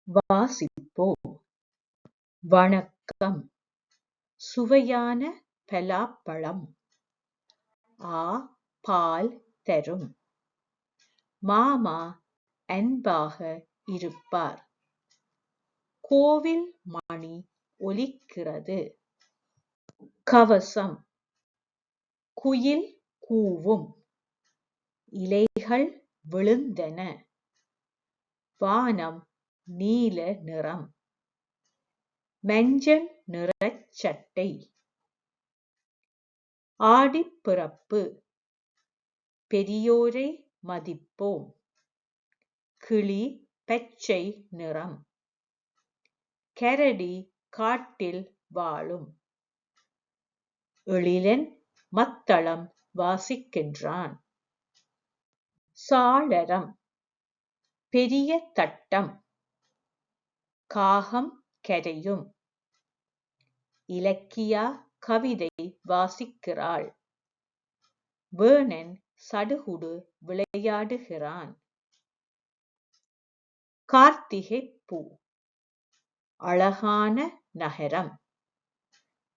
வாசிப்போம். வணக்கம். சுவையான பலாப்பழம் பால் தரும். மாமா அன்பாக இருப்பார். கோவில் மணி ஒலிக்கிறது. கவசம். குயில் கூவும். இலைகள் விழுந்தன. வானம் நீல நிறம். மஞ்சள் நிறச் சட்டை. ஆடிப்பிறப்பு. பெரியோரை மதிப்போம். கிளி பச்சை நிறம். கரடி காட்டில் வாழும். எழிலன் மத்தளம் வாசிக்கின்றான். சாளரம். பெரிய தட்டம். காகம் கரையும். இலக்கியா கவிதை வாசிக்கிறாள். வேணன் சடுகுடு விளையாடுகிறான். கார்த்திகைப் பூ. அழகான நகரம்.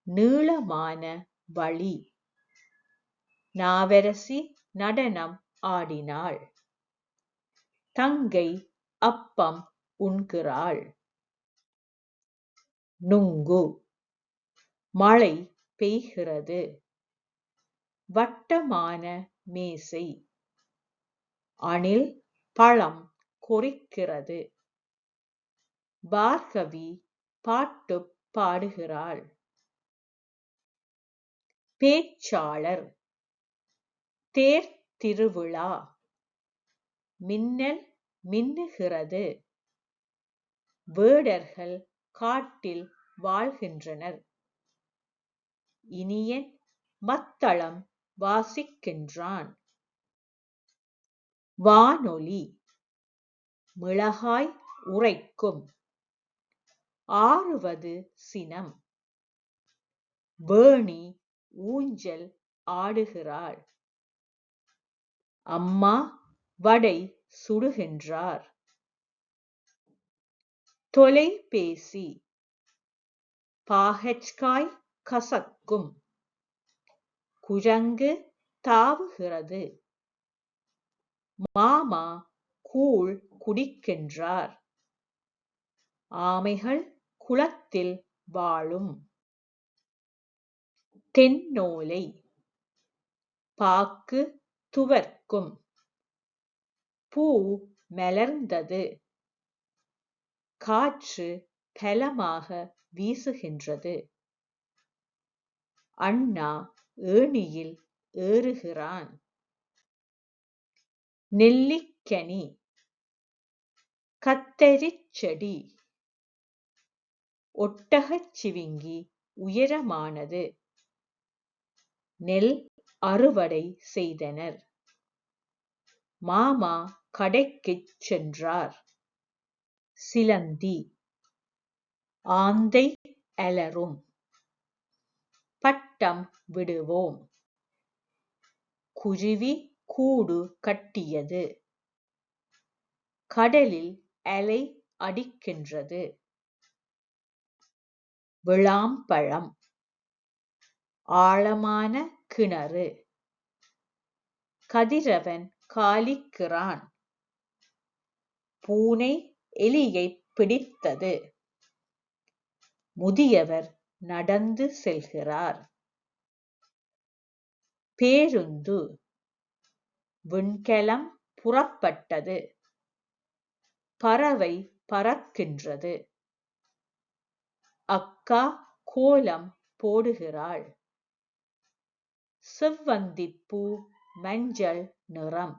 நீளமான வழி. நாவரசி நடனம் ஆடினாள். தங்கை அப்பம் உண்கிறாள். நுங்கு. மழை பெய்கிறது. வட்டமான மேசை. அணில் பழம் கொறிக்கிறது. பார்கவி பாட்டு பாடுகிறாள். பேச்சாளர். தேர் திருவிழா. மின்னல் மின்னுகிறது. வேடர்கள் காட்டில் வாழ்கின்றனர். இனியன் மத்தளம் வாசிக்கின்றான். வானொலி. மிளகாய் உரைக்கும். ஆறுவது சினம். வேணி ஊஞ்சல் ஆடுகிறாள். அம்மா வடை சுடுகின்றார். தொலைபேசி. பாகற்காய் கசக்கும். குரங்கு தாவுகிறது. மாமா கூழ் குடிக்கின்றார். ஆமைகள் குளத்தில் வாழும். தென்னோலை. பாக்கு துவர்க்கும். பூ மலர்ந்தது. காற்று பலமாக வீசுகின்றது. அண்ணா ஏணியில் ஏறுகிறான். நெல்லிக்கனி. கத்தரிச் செடி. ஒட்டகச் சிவிங்கி உயரமானது. நெல் அறுவடை செய்தனர். மாமா கடைக்குச் சென்றார். சிலந்தி. ஆந்தை அலறும். பட்டம் விடுவோம். குருவி கூடு கட்டியது. கடலில் அலை அடிக்கின்றது. விளாம்பழம். ஆழமான கிணறு. கதிரவன் காலிக்கிறான். பூனை எலியைப் பிடித்தது. முதியவர் நடந்து செல்கிறார். பேருந்து. விண்கலம் புறப்பட்டது. பறவை பறக்கின்றது. அக்கா கோலம் போடுகிறாள். செவ்வந்திப்பூ மஞ்சள் நிறம்.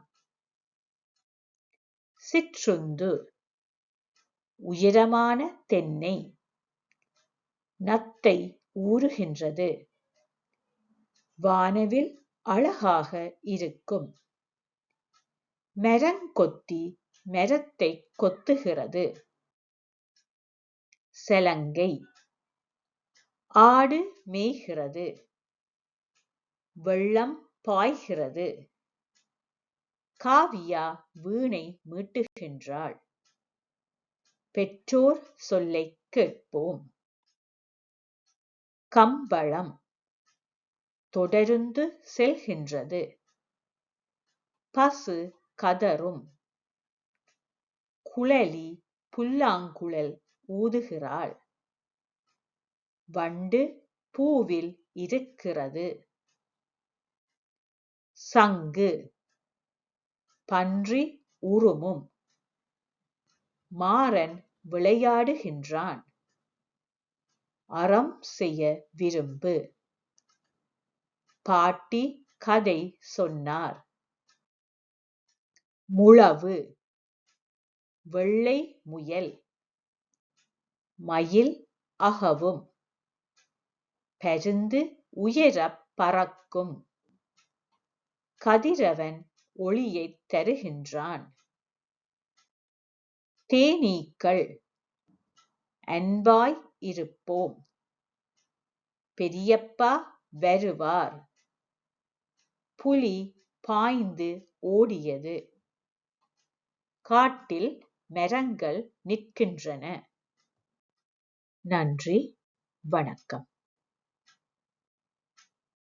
சிற்றுந்து. உயரமான தென்னை. நத்தை ஊறுகின்றது. வானவில் அழகாக இருக்கும். மரங்கொத்தி மரத்தை கொத்துகிறது. சலங்கை. ஆடு மேய்கிறது. வெள்ளம் பாய்கிறது. காவியா வீணை மீட்டுகின்றாள். பெற்றோர் சொல்லைக் கேட்போம். கம்பளம் தொடருந்து செல்கின்றது. பசு கதறும். குழலி புல்லாங்குழல் ஊதுகிறாள். வண்டு பூவில் இருக்கிறது. சங்கு பன்றி உறுமும். மாறன் விளையாடுகின்றான். அறம் செய்ய விரும்பு. பாட்டி கதை சொன்னார். முழவு வெள்ளை முயல். மயில் அகவும். பருந்து உயரப் பறக்கும். கதிரவன் ஒளியைத் தருகின்றான். தேனீக்கள் அன்பாய் இருப்போம். பெரியப்பா வருவார். புலி பாய்ந்து ஓடியது. காட்டில் மரங்கள் நிற்கின்றன. நன்றி, வணக்கம்.